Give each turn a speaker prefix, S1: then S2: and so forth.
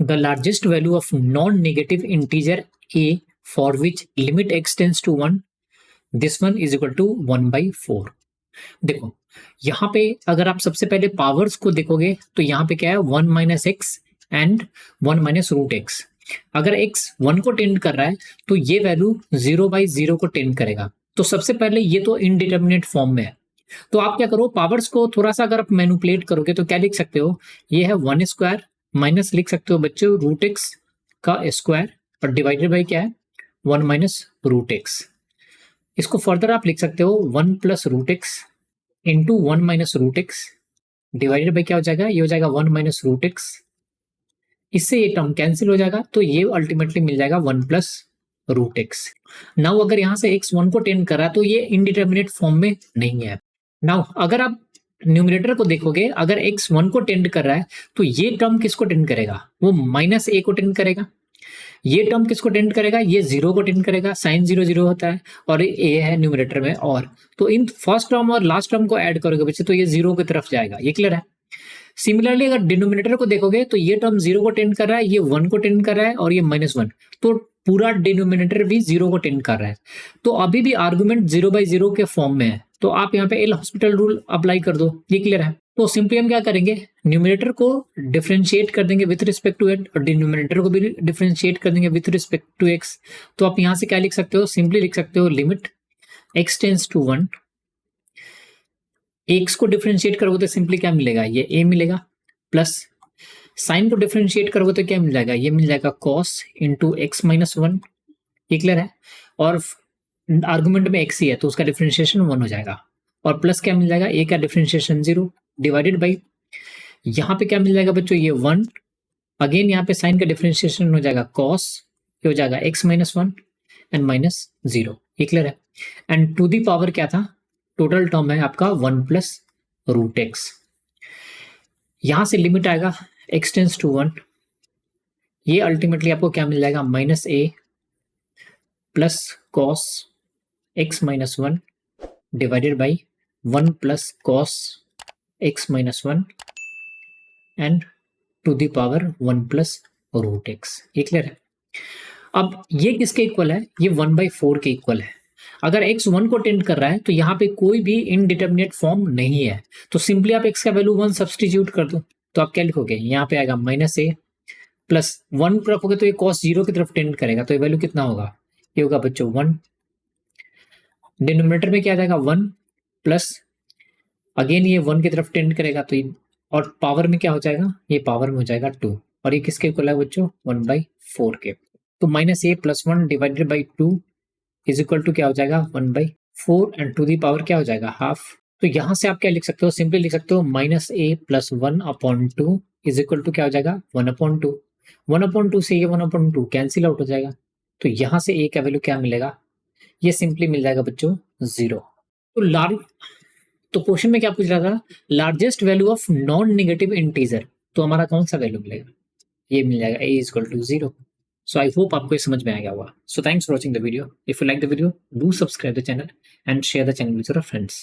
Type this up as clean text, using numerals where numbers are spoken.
S1: The largest value of non negative integer a for which limit x tends to 1, this one is equal to 1/4। देखो यहाँ पे अगर आप सबसे पहले पावर्स को देखोगे तो यहाँ पे क्या है 1 minus x and 1 minus root x. अगर x 1 को टेंड कर रहा है तो ये वैल्यू 0/0 को टेंड करेगा। तो सबसे पहले ये तो इनडिटर्मिनेट फॉर्म में है, तो आप क्या करो पावर्स को थोड़ा सा अगर आप मैनिपुलेट करोगे तो क्या लिख सकते हो, ये है 1 स्क्वायर माइनस लिख सकते हो बच्चों रूट एक्स का स्क्वायर और डिवाइडेड बाई क्या है 1 माइनस रूट एक्स। इसको फर्दर आप लिख सकते हो 1 plus root x into 1 minus root x divided by क्या हो जाएगा, ये हो जाएगा 1 माइनस रूट एक्स। इससे ये टर्म कैंसिल हो जाएगा तो ये अल्टीमेटली मिल जाएगा 1 प्लस रूट एक्स। नाउ अगर यहाँ से x 1 को टेंड कर रहा है तो ये इनडिटर्मिनेट फॉर्म में नहीं है। नाउ अगर आप न्यूमरेटर को देखोगे, अगर x 1 को टेंड कर रहा है तो ये टर्म किसको टेंड करेगा, वो माइनस a को टेंड करेगा। ये टर्म किसको टेंड करेगा, ये 0 को टेंड करेगा, साइन 0 0 होता है और ये है न्यूमरेटर में और, तो इन फर्स्ट टर्म और लास्ट टर्म को ऐड करोगे बच्चे तो ये 0 की तरफ जाएगा। ये क्लियर है। सिमिलरली अगर डिनोमिनेटर को देखोगे तो ये टर्म 0 को टेंड कर रहा है, ये 1 को टेंड कर रहा है और ये -1, तो पूरा डिनोमिनेटर भी 0 को टेंड कर रहा है। तो अभी भी आर्गुमेंट 0/0 के फॉर्म में है, तो आप यहाँ पे एल हॉस्पिटल रूल अप्लाई कर दो। ये क्लियर है। तो सिंपली हम क्या करेंगे, न्यूमरेटर को डिफरेंशिएट कर देंगे विथ रिस्पेक्ट टू एट और डिनोमिनेटर को भी डिफरेंशिएट कर देंगे विथ रिस्पेक्ट टू एक्स। तो आप यहाँ से क्या लिख सकते हो, सिंपली लिख सकते हो limit x tends to 1। X को डिफरेंशिएट करोगे तो सिंपली क्या मिलेगा, ये a मिलेगा, प्लस साइन को डिफरेंशिएट करोगे तो क्या मिल जाएगा, ये मिल जाएगा cos इंटू एक्स माइनस 1। ये क्लियर है। और आर्गुमेंट में x ही है तो उसका डिफरेंशिएशन 1 हो जाएगा और प्लस क्या मिल जाएगा, a का डिफरेंशिएशन 0 डिवाइडेड बाई यहाँ पे क्या मिल जाएगा बच्चों, ये 1। अगेन यहाँ पे साइन का डिफरेंशिएशन हो जाएगा cos, ये हो जाएगा x माइनस 1 एंड माइनस 0। ये क्लियर है। एंड टू दी पावर क्या था, टोटल टर्म है आपका 1 प्लस रूट एक्स। यहां से लिमिट आएगा x टेंड्स टू 1, ये अल्टीमेटली आपको क्या मिल जाएगा, -a plus cos x minus 1 divided by 1 plus cos x minus 1 and to the power 1 plus root x. ये क्लियर है। अब ये किसके इक्वल है, ये 1/4 के इक्वल है। अगर x 1 को टेंड कर रहा है तो यहाँ पे कोई भी इनडिटर्मिनेट फॉर्म नहीं है, तो सिंपली आप x का वैल्यू 1 सब्सटीट्यूट कर दो। तो आप क्या लिखोगे, यहाँ पे आएगा -a प्लस 1 रखोगे तो ये cos 0 की तरफ टेंड करेगा, तो ये वैल्यू कितना होगा, ये होगा बच्चों 1। डिनोमिनेटर में क्या आ जाएगा 1 प्लस अगेन ये 1 की तरफ टेंड करेगा तो ये, और पावर में क्या हो जाएगा, ये पावर में हो जाएगा 2 और ये किसके इक्वल है बच्चों, 1/4 के। तो -a plus 1 divided by 2 is equal to क्या हो जाएगा 1/4 एंड टू दी पावर क्या हो जाएगा हाफ। तो यहां से आप क्या लिख सकते हो, सिंपली लिख सकते हो -a plus 1/2 is equal to क्या हो जाएगा 1/2। 1/2 से ये 1/2 कैंसिल आउट हो जाएगा, तो यहां से a का वैल्यू क्या मिलेगा, ये सिंपली मिल जाएगा बच्चों 0। तो क्वेश्चन में क्या पूछ रहा था, largest value of non negative integer, तो हमारा कौन सा वैल्यू मिलेगा, ये मिल जाएगा a is equal to 0। So I hope आपको ये समझ में आ गया होगा। So thanks for watching the video. If you like the video, do subscribe the channel and share the channel with your friends.